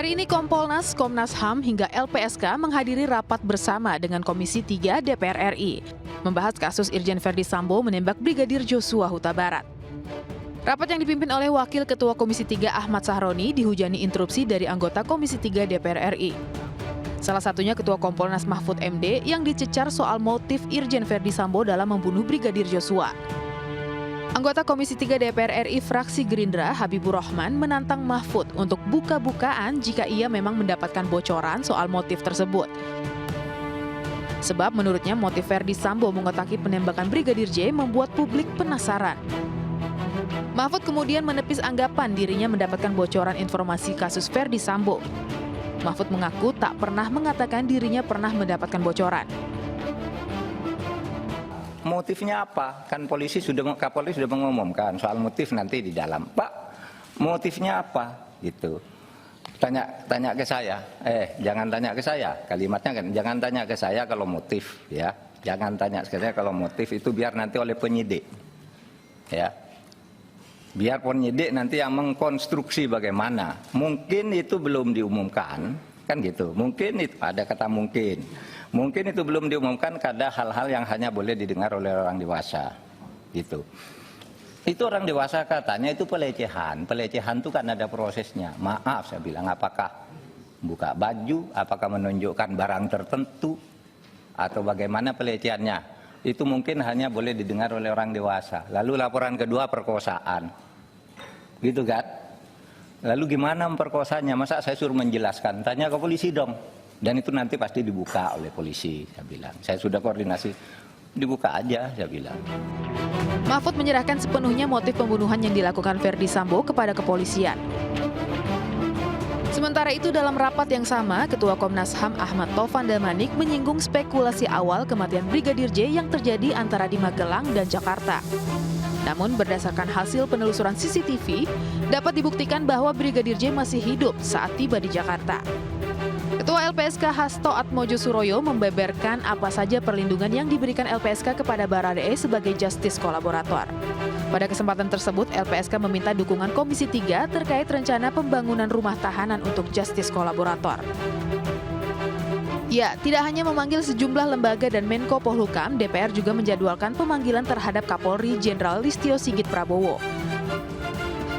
Hari ini Kompolnas, Komnas HAM hingga LPSK menghadiri rapat bersama dengan Komisi 3 DPR RI membahas kasus Irjen Verdi Sambo menembak Brigadir Joshua Huta Barat. Rapat yang dipimpin oleh Wakil Ketua Komisi 3 Ahmad Sahroni dihujani interupsi dari anggota Komisi 3 DPR RI. Salah satunya Ketua Kompolnas Mahfud MD yang dicecar soal motif Irjen Verdi Sambo dalam membunuh Brigadir Joshua. Anggota Komisi 3 DPR RI fraksi Gerindra Habibur Rahman menantang Mahfud untuk buka-bukaan jika ia memang mendapatkan bocoran soal motif tersebut. Sebab menurutnya motif Verdi Sambo mengotaki penembakan Brigadir J membuat publik penasaran. Mahfud kemudian menepis anggapan dirinya mendapatkan bocoran informasi kasus Verdi Sambo. Mahfud mengaku tak pernah mengatakan dirinya pernah mendapatkan bocoran. Motifnya apa? Kan Kapolri sudah mengumumkan soal motif nanti di dalam. Pak, motifnya apa? Gitu. Tanya ke saya. Jangan tanya ke saya. Kalimatnya kan, jangan tanya ke saya kalau motif, ya. Jangan tanya ke saya kalau motif, itu biar nanti oleh penyidik. Ya. Biar penyidik nanti yang mengkonstruksi bagaimana. Mungkin itu belum diumumkan, kan gitu. Mungkin itu ada kata mungkin. Mungkin itu belum diumumkan karena hal-hal yang hanya boleh didengar oleh orang dewasa. Gitu. Itu orang dewasa katanya itu pelecehan. Pelecehan itu kan ada prosesnya. Maaf saya bilang, apakah buka baju, apakah menunjukkan barang tertentu, atau bagaimana pelecehannya. Itu mungkin hanya boleh didengar oleh orang dewasa. Lalu laporan kedua perkosaan. Gitu kan? Lalu gimana memperkosanya? Masa saya suruh menjelaskan? Tanya ke polisi dong. Dan itu nanti pasti dibuka oleh polisi, saya bilang. Saya sudah koordinasi, dibuka aja, saya bilang. Mahfud menyerahkan sepenuhnya motif pembunuhan yang dilakukan Verdi Sambo kepada kepolisian. Sementara itu dalam rapat yang sama, Ketua Komnas HAM Ahmad Taufan Damanik menyinggung spekulasi awal kematian Brigadir J yang terjadi antara di Magelang dan Jakarta. Namun berdasarkan hasil penelusuran CCTV, dapat dibuktikan bahwa Brigadir J masih hidup saat tiba di Jakarta. Ketua LPSK Hasto Atmojo Suroyo membeberkan apa saja perlindungan yang diberikan LPSK kepada Baradae sebagai justice kolaborator. Pada kesempatan tersebut, LPSK meminta dukungan Komisi 3 terkait rencana pembangunan rumah tahanan untuk justice kolaborator. Ya, tidak hanya memanggil sejumlah lembaga dan Menko Polhukam, DPR juga menjadwalkan pemanggilan terhadap Kapolri Jenderal Listio Sigit Prabowo.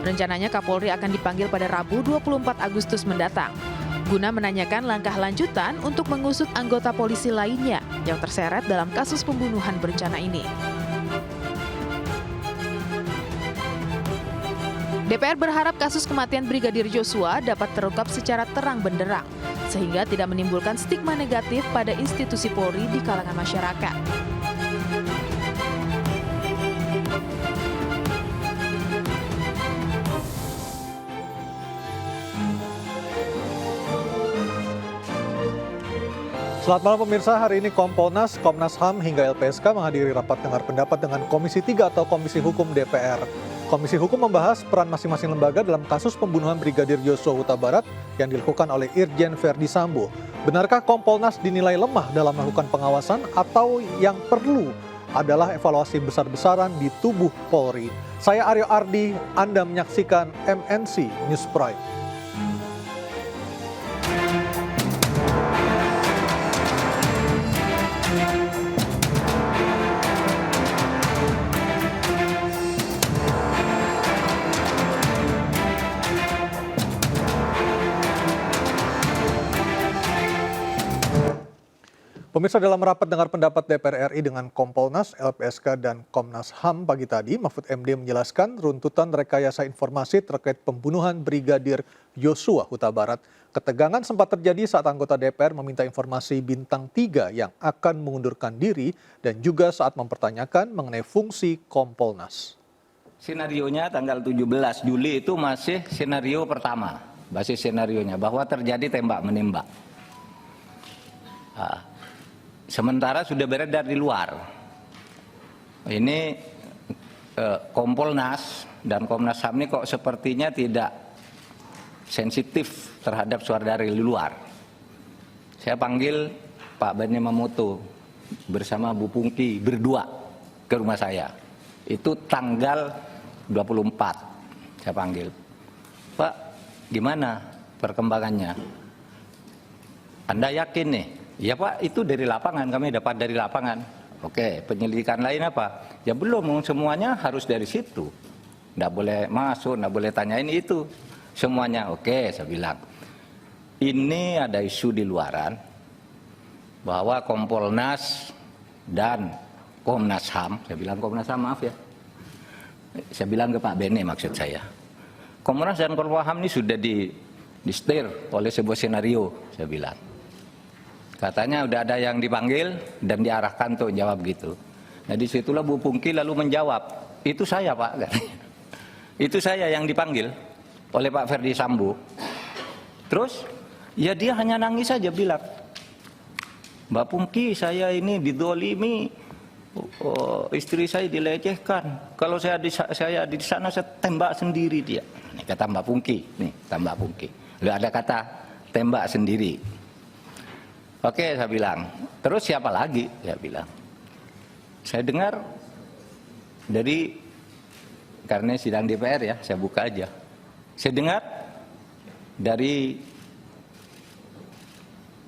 Rencananya Kapolri akan dipanggil pada Rabu 24 Agustus mendatang, guna menanyakan langkah lanjutan untuk mengusut anggota polisi lainnya yang terseret dalam kasus pembunuhan berencana ini. DPR berharap kasus kematian Brigadir Joshua dapat terungkap secara terang benderang, sehingga tidak menimbulkan stigma negatif pada institusi Polri di kalangan masyarakat. Selamat malam pemirsa, hari ini Kompolnas, Komnas HAM hingga LPSK menghadiri rapat dengar pendapat dengan Komisi 3 atau Komisi Hukum DPR. Komisi Hukum membahas peran masing-masing lembaga dalam kasus pembunuhan Brigadir Joshua Huta Barat yang dilakukan oleh Irjen Verdi Sambo. Benarkah Kompolnas dinilai lemah dalam melakukan pengawasan atau yang perlu adalah evaluasi besar-besaran di tubuh Polri? Saya Aryo Ardi, Anda menyaksikan MNC News Prime. Pemirsa, dalam rapat dengar pendapat DPR RI dengan Kompolnas, LPSK, dan Komnas HAM pagi tadi, Mahfud MD menjelaskan runtutan rekayasa informasi terkait pembunuhan Brigadir Joshua Huta Barat. Ketegangan sempat terjadi saat anggota DPR meminta informasi bintang 3 yang akan mengundurkan diri dan juga saat mempertanyakan mengenai fungsi Kompolnas. Senarionya tanggal 17 Juli itu masih senario pertama, basis senarionya bahwa terjadi tembak-menembak. Sementara sudah beredar di luar. Ini Kompolnas dan Komnas HAM ini kok sepertinya tidak sensitif terhadap suara dari luar. Saya panggil Pak Beni Mamoto bersama Bu Pungki berdua ke rumah saya. Itu tanggal 24 saya panggil. Pak, gimana? perkembangannya. Anda yakin nih? Ya Pak, itu dari lapangan, kami dapat dari lapangan. Oke, penyelidikan lain apa? Ya belum, semuanya harus dari situ. Nggak boleh masuk, nggak boleh tanyain itu. Semuanya, oke, saya bilang. Ini ada isu di luaran, bahwa Kompolnas dan Komnas HAM, saya bilang Komnas HAM, maaf ya. Saya bilang ke Pak Bene maksud saya. Komnas dan Komnas HAM ini sudah di-steer oleh sebuah senario, saya bilang. Katanya udah ada yang dipanggil dan diarahkan untuk jawab gitu. Nah disitulah Bu Pungki lalu menjawab, itu saya Pak, katanya. Itu saya yang dipanggil oleh Pak Ferdi Sambo. Terus, ya dia hanya nangis saja bilang, Mbak Pungki, saya ini didolimi, istri saya dilecehkan. Kalau saya di sana saya tembak sendiri dia. Ini kata Mbak Pungki, nih Mbak Pungki. Udah ada kata tembak sendiri. Oke, saya bilang. Terus siapa lagi? Saya bilang. Saya dengar dari, karena sidang DPR ya, saya buka aja. Saya dengar dari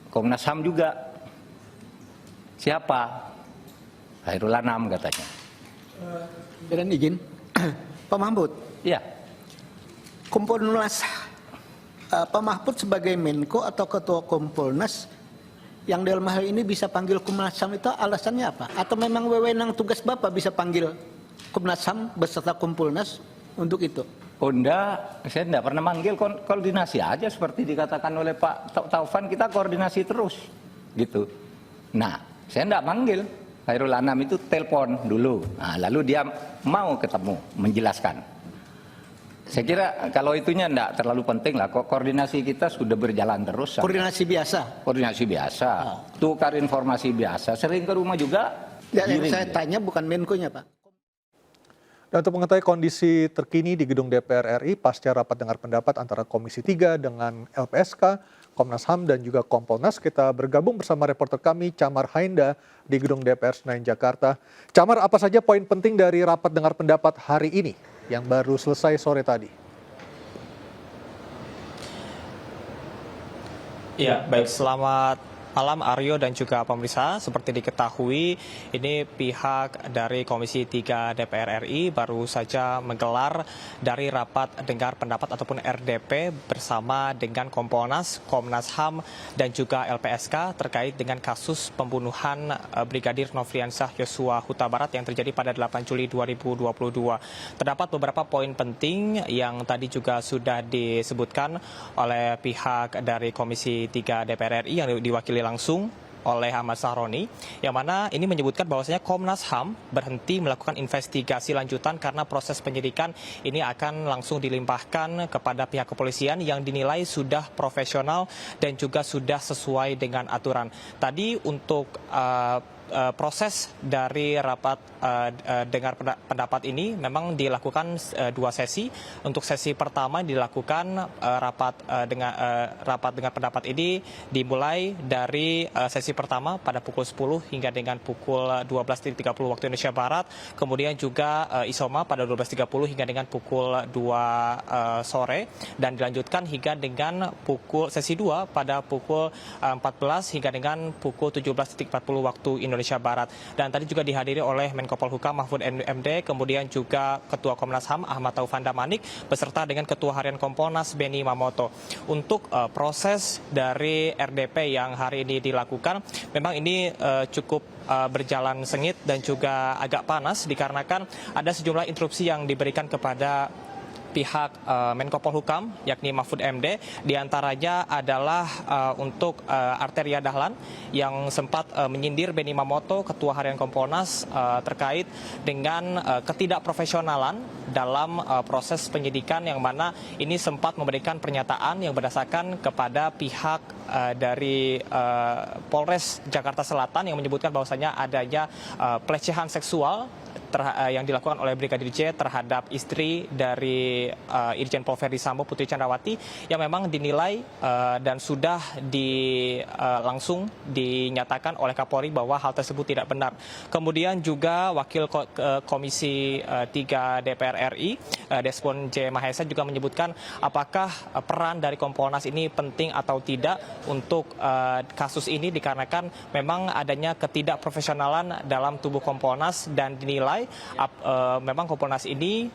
Komnas HAM juga. Siapa? Khairul Anam katanya. Dan izin, Pak Mahfud. Iya. Kompolnas, Pak Mahfud sebagai Menko atau Ketua Kompolnas, yang dalam hal ini bisa panggil Komnas HAM itu alasannya apa? Atau memang wewenang tugas Bapak bisa panggil Komnas HAM beserta Kompolnas untuk itu? Oh enggak, saya enggak pernah manggil, koordinasi aja seperti dikatakan oleh Pak Taufan, kita koordinasi terus gitu. Nah, saya enggak manggil, Khairul Anam itu telepon dulu, nah, lalu dia mau ketemu, menjelaskan. Saya kira kalau itunya enggak terlalu penting lah, koordinasi kita sudah berjalan terus. Koordinasi biasa? Koordinasi biasa, tukar informasi biasa, sering ke rumah juga. Ya, yang saya tanya bukan Menko-nya Pak. Dan untuk mengetahui kondisi terkini di gedung DPR RI pasca rapat dengar pendapat antara Komisi 3 dengan LPSK, Komnas HAM dan juga Kompolnas, kita bergabung bersama reporter kami Camar Hainda di gedung DPR Senayan Jakarta. Camar, apa saja poin penting dari rapat dengar pendapat hari ini yang baru selesai sore tadi? Ya, baik, selamat malam Aryo dan juga pemirsa. Seperti diketahui, ini pihak dari Komisi 3 DPR RI baru saja menggelar dari rapat dengar pendapat ataupun RDP bersama dengan Kompolnas, Komnas HAM dan juga LPSK terkait dengan kasus pembunuhan Brigadir Nofriansah Yosua Huta Barat yang terjadi pada 8 Juli 2022. Terdapat beberapa poin penting yang tadi juga sudah disebutkan oleh pihak dari Komisi 3 DPR RI yang diwakili langsung oleh Ahmad Sahroni, yang mana ini menyebutkan bahwasanya Komnas HAM berhenti melakukan investigasi lanjutan karena proses penyidikan ini akan langsung dilimpahkan kepada pihak kepolisian yang dinilai sudah profesional dan juga sudah sesuai dengan aturan. Tadi untuk proses dari rapat dengar pendapat ini memang dilakukan dua sesi. Untuk sesi pertama dilakukan rapat dengar pendapat ini dimulai dari sesi pertama pada pukul 10 hingga dengan pukul 12.30 waktu Indonesia Barat. Kemudian juga isoma pada 12.30 hingga dengan pukul 2 sore dan dilanjutkan hingga dengan sesi 2 pada pukul 14 hingga dengan pukul 17.40 waktu Indonesia Barat. Dan tadi juga dihadiri oleh Menko Polhukam Mahfud MD, kemudian juga Ketua Komnas HAM Ahmad Taufan Damanik beserta dengan Ketua Harian Kompolnas Benny Mamoto. Untuk proses dari RDP yang hari ini dilakukan, memang ini cukup berjalan sengit dan juga agak panas dikarenakan ada sejumlah instruksi yang diberikan kepada pihak Menko Polhukam yakni Mahfud MD, diantaranya adalah untuk Arteria Dahlan yang sempat menyindir Benny Mamoto, Ketua Harian Kompolnas, terkait dengan ketidakprofesionalan dalam proses penyidikan, yang mana ini sempat memberikan pernyataan yang berdasarkan kepada pihak dari Polres Jakarta Selatan yang menyebutkan bahwasanya adanya pelecehan seksual yang dilakukan oleh Brigadir J terhadap istri dari Irjen Pol Verdi Sambo, Putri Chandrawati, yang memang dinilai dan sudah langsung dinyatakan oleh Kapolri bahwa hal tersebut tidak benar. Kemudian juga Wakil Komisi 3 DPR RI, Despon J. Mahesa juga menyebutkan apakah peran dari Kompolnas ini penting atau tidak untuk kasus ini, dikarenakan memang adanya ketidakprofesionalan dalam tubuh Kompolnas dan dinilai memang Kompolnas ini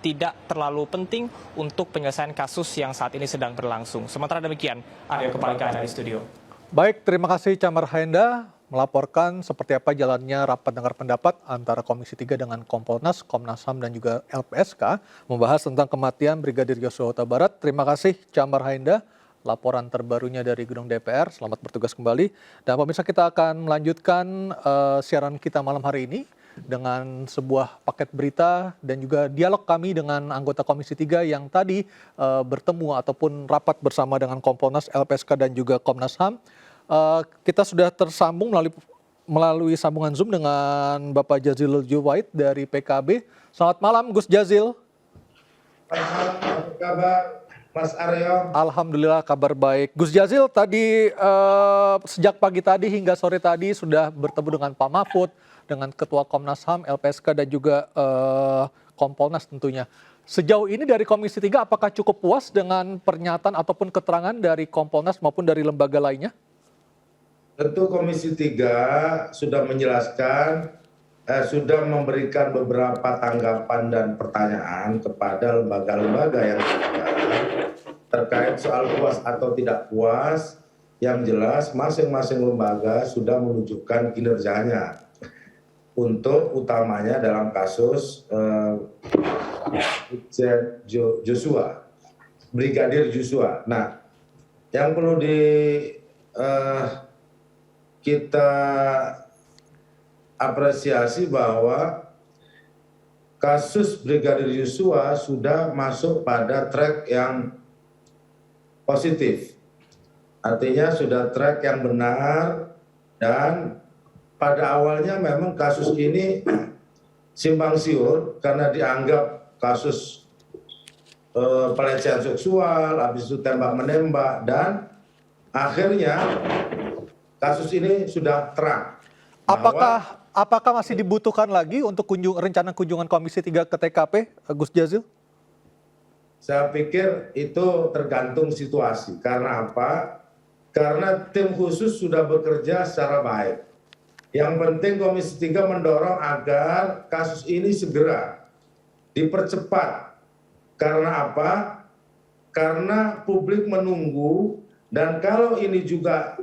tidak terlalu penting untuk penyelesaian kasus yang saat ini sedang berlangsung. Sementara demikian, Aryo, kembali ke Anda di studio. Baik, terima kasih Camar Haenda melaporkan seperti apa jalannya rapat dengar pendapat antara Komisi 3 dengan Kompolnas, Komnas HAM dan juga LPSK membahas tentang kematian Brigadir Yosua Huta Barat. Terima kasih Camar Haenda, laporan terbarunya dari gedung DPR. Selamat bertugas kembali. Dan pemirsa, kita akan melanjutkan siaran kita malam hari ini dengan sebuah paket berita dan juga dialog kami dengan anggota Komisi 3 yang tadi bertemu ataupun rapat bersama dengan Kompolnas, LPSK dan juga Komnas HAM. Kita sudah tersambung melalui sambungan Zoom dengan Bapak Jazilul Juwaid dari PKB. Selamat malam Gus Jazil. Apa kabar Mas Aryo? Alhamdulillah kabar baik. Gus Jazil, tadi sejak pagi tadi hingga sore tadi sudah bertemu dengan Pak Mahfud, dengan Ketua Komnas HAM, LPSK dan juga Kompolnas tentunya. Sejauh ini dari Komisi 3 apakah cukup puas dengan pernyataan ataupun keterangan dari Kompolnas maupun dari lembaga lainnya? Tentu Komisi 3 sudah menjelaskan, sudah memberikan beberapa tanggapan dan pertanyaan kepada lembaga-lembaga yang terkait soal puas atau tidak puas. Yang jelas masing-masing lembaga sudah menunjukkan kinerjanya untuk utamanya dalam kasus Joshua, Brigadir Joshua. Nah, yang perlu kita apresiasi bahwa kasus Brigadir Joshua sudah masuk pada track yang positif. Artinya sudah track yang benar, dan pada awalnya memang kasus ini simpang siur karena dianggap kasus pelecehan seksual, habis itu tembak-menembak, dan akhirnya kasus ini sudah terang. Apakah masih dibutuhkan lagi untuk rencana kunjungan Komisi 3 ke TKP, Gus Jazil? Saya pikir itu tergantung situasi. Karena apa? Karena tim khusus sudah bekerja secara baik. Yang penting Komisi 3 mendorong agar kasus ini segera dipercepat. Karena apa? Karena publik menunggu, dan kalau ini juga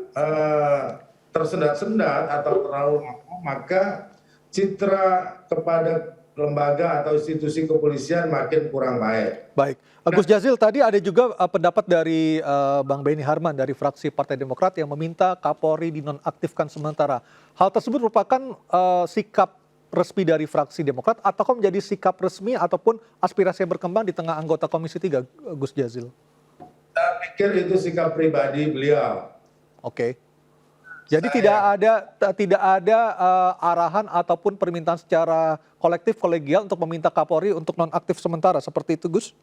tersendat-sendat atau terlalu lama, maka citra kepada lembaga atau institusi kepolisian makin kurang baik. Baik, Gus Jazil, tadi ada juga pendapat dari Bang Benny Harman dari fraksi Partai Demokrat yang meminta Kapolri dinonaktifkan sementara. Hal tersebut merupakan sikap resmi dari fraksi Demokrat ataukah menjadi sikap resmi ataupun aspirasi yang berkembang di tengah anggota Komisi 3, Gus Jazil? Saya pikir itu sikap pribadi beliau. Oke. Jadi tidak ada arahan ataupun permintaan secara kolektif kolegial untuk meminta Kapolri untuk nonaktif sementara seperti itu, Gus?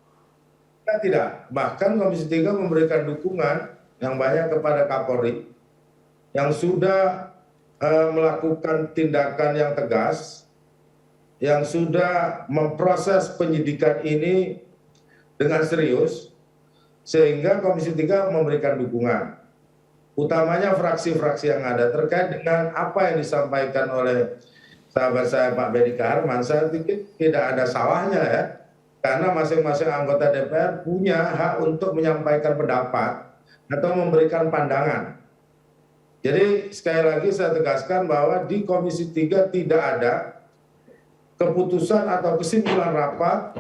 Tidak. Bahkan Komisi 3 memberikan dukungan yang banyak kepada Kapolri yang sudah melakukan tindakan yang tegas, yang sudah memproses penyidikan ini dengan serius, sehingga Komisi 3 memberikan dukungan. Utamanya fraksi-fraksi yang ada terkait dengan apa yang disampaikan oleh sahabat saya Pak Benny Harman. Saya pikir tidak ada salahnya ya, karena masing-masing anggota DPR punya hak untuk menyampaikan pendapat atau memberikan pandangan. Jadi sekali lagi saya tegaskan bahwa di Komisi 3 tidak ada keputusan atau kesimpulan rapat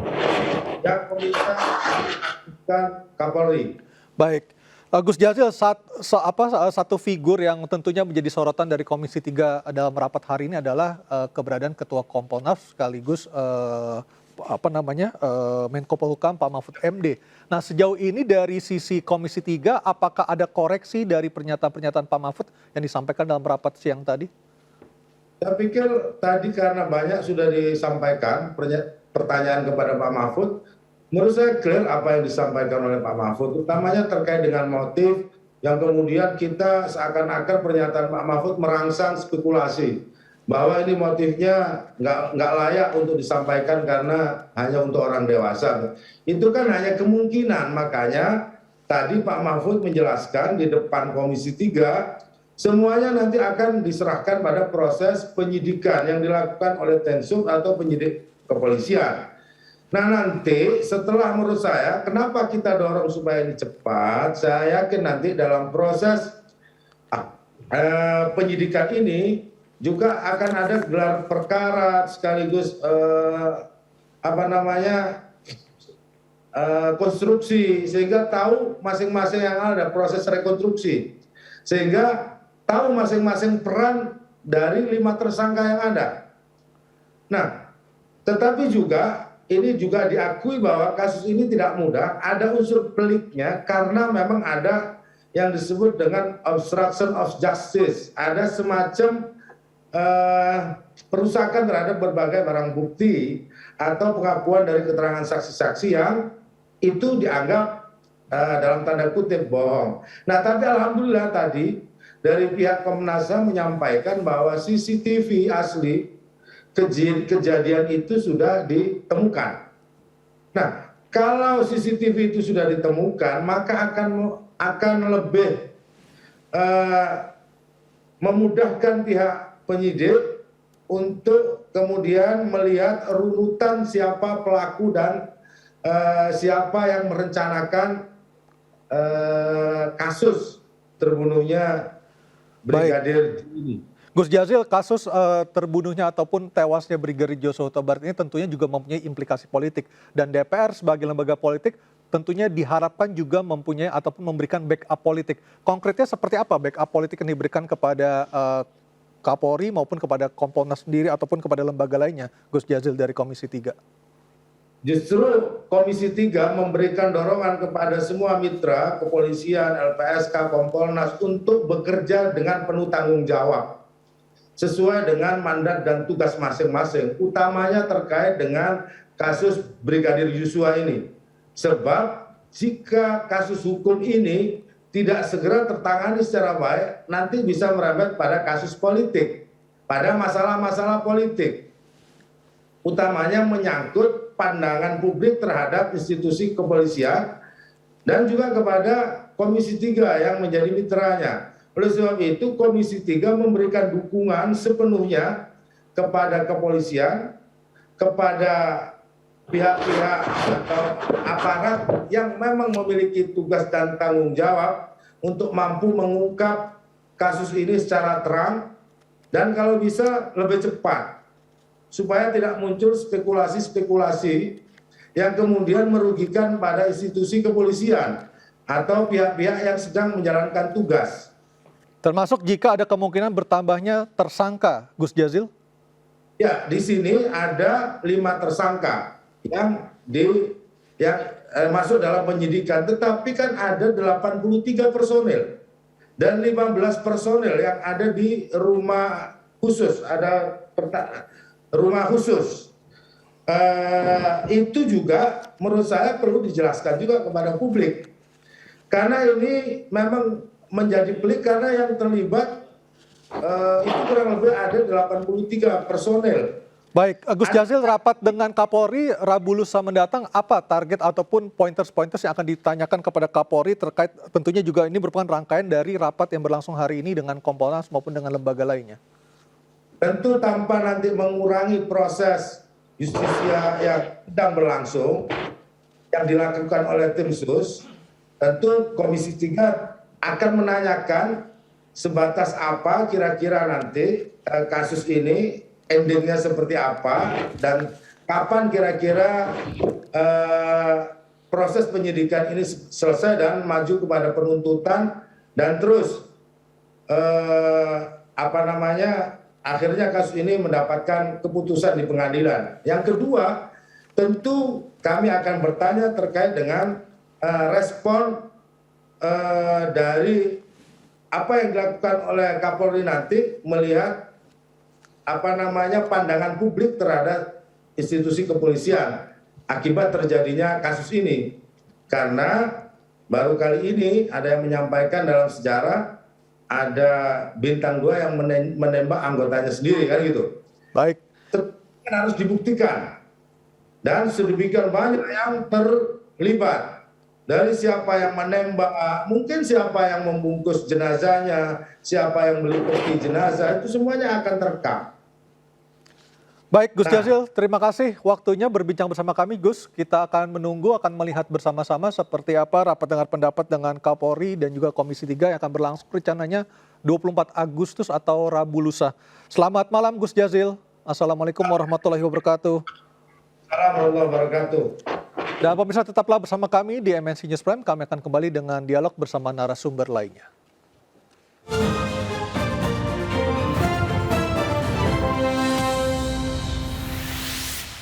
yang meminta mengaktifkan Kapolri. Baik. Gus Jazil, satu figur yang tentunya menjadi sorotan dari Komisi 3 dalam rapat hari ini adalah keberadaan Ketua Kompolnas sekaligus Menko Polhukam Pak Mahfud MD. Nah, sejauh ini dari sisi Komisi 3 apakah ada koreksi dari pernyataan-pernyataan Pak Mahfud yang disampaikan dalam rapat siang tadi? Saya pikir tadi karena banyak sudah disampaikan pertanyaan kepada Pak Mahfud, menurut saya clear apa yang disampaikan oleh Pak Mahfud, utamanya terkait dengan motif yang kemudian kita seakan-akan pernyataan Pak Mahfud merangsang spekulasi bahwa ini motifnya nggak layak untuk disampaikan karena hanya untuk orang dewasa. Itu kan hanya kemungkinan, makanya tadi Pak Mahfud menjelaskan di depan Komisi 3, semuanya nanti akan diserahkan pada proses penyidikan yang dilakukan oleh Tensub atau penyidik kepolisian. Nah nanti setelah, menurut saya, kenapa kita dorong supaya ini cepat, saya yakin nanti dalam proses penyidikan ini juga akan ada gelar perkara sekaligus konstruksi, sehingga tahu masing-masing yang ada proses rekonstruksi, sehingga tahu masing-masing peran dari 5 tersangka yang ada. Nah, tetapi juga ini juga diakui bahwa kasus ini tidak mudah, ada unsur peliknya karena memang ada yang disebut dengan obstruction of justice, ada semacam perusakan terhadap berbagai barang bukti atau pengakuan dari keterangan saksi-saksi yang itu dianggap dalam tanda kutip bohong. Nah, tapi alhamdulillah tadi dari pihak Komnas HAM menyampaikan bahwa CCTV asli kejadian itu sudah ditemukan. Nah, kalau CCTV itu sudah ditemukan, maka akan lebih memudahkan pihak penyidik untuk kemudian melihat runutan siapa pelaku dan siapa yang merencanakan kasus terbunuhnya Brigadir ini. Gus Jazil, kasus terbunuhnya ataupun tewasnya Brigadir Joshua Huta Barat ini tentunya juga mempunyai implikasi politik. Dan DPR sebagai lembaga politik tentunya diharapkan juga mempunyai ataupun memberikan backup politik. Konkretnya seperti apa backup politik yang diberikan kepada Kapolri maupun kepada Kompolnas sendiri ataupun kepada lembaga lainnya, Gus Jazil dari Komisi 3? Justru Komisi 3 memberikan dorongan kepada semua mitra, kepolisian, LPSK, Kompolnas untuk bekerja dengan penuh tanggung jawab sesuai dengan mandat dan tugas masing-masing, utamanya terkait dengan kasus Brigadir Joshua ini. Sebab jika kasus hukum ini tidak segera tertangani secara baik, nanti bisa merembet pada kasus politik, pada masalah-masalah politik, utamanya menyangkut pandangan publik terhadap institusi kepolisian dan juga kepada Komisi 3 yang menjadi mitranya. Oleh sebab itu Komisi 3 memberikan dukungan sepenuhnya kepada kepolisian, kepada pihak-pihak atau aparat yang memang memiliki tugas dan tanggung jawab untuk mampu mengungkap kasus ini secara terang dan kalau bisa lebih cepat, supaya tidak muncul spekulasi-spekulasi yang kemudian merugikan pada institusi kepolisian atau pihak-pihak yang sedang menjalankan tugas. Termasuk jika ada kemungkinan bertambahnya tersangka, Gus Jazil? Ya, di sini ada 5 tersangka yang masuk dalam penyidikan, tetapi kan ada 83 personil dan 15 personil yang ada di rumah khusus, ada rumah khusus. Itu juga menurut saya perlu dijelaskan juga kepada publik. Karena ini memang menjadi pelik karena yang terlibat itu kurang lebih ada 83 personel. Baik, Gus Jazil, rapat dengan Kapolri Rabu lusa mendatang, apa target ataupun pointers-pointers yang akan ditanyakan kepada Kapolri terkait tentunya juga ini merupakan rangkaian dari rapat yang berlangsung hari ini dengan Kompolnas maupun dengan lembaga lainnya? Tentu tanpa nanti mengurangi proses justisia yang sedang berlangsung yang dilakukan oleh tim sus, tentu Komisi 3 akan menanyakan sebatas apa kira-kira nanti kasus ini endingnya seperti apa dan kapan kira-kira proses penyidikan ini selesai dan maju kepada penuntutan dan terus akhirnya kasus ini mendapatkan keputusan di pengadilan. Yang kedua, tentu kami akan bertanya terkait dengan respon dari apa yang dilakukan oleh Kapolri nanti melihat pandangan publik terhadap institusi kepolisian akibat terjadinya kasus ini. Karena baru kali ini ada yang menyampaikan dalam sejarah ada bintang 2 yang menembak anggotanya sendiri kan gitu. Baik. Kan harus dibuktikan. Dan sedemikian banyak yang terlibat. Dari siapa yang menembak, mungkin siapa yang membungkus jenazahnya, siapa yang meliputi jenazah, itu semuanya akan terekam. Baik, Gus Jazil, terima kasih waktunya berbincang bersama kami, Gus. Kita akan menunggu, akan melihat bersama-sama seperti apa rapat dengar pendapat dengan Kapolri dan juga Komisi 3 yang akan berlangsung rencananya 24 Agustus atau Rabu lusa. Selamat malam, Gus Jazil. Assalamualaikum warahmatullahi wabarakatuh. Assalamualaikum warahmatullahi wabarakatuh. Dan pemirsa tetaplah bersama kami di MNC News Prime. Kami akan kembali dengan dialog bersama narasumber lainnya.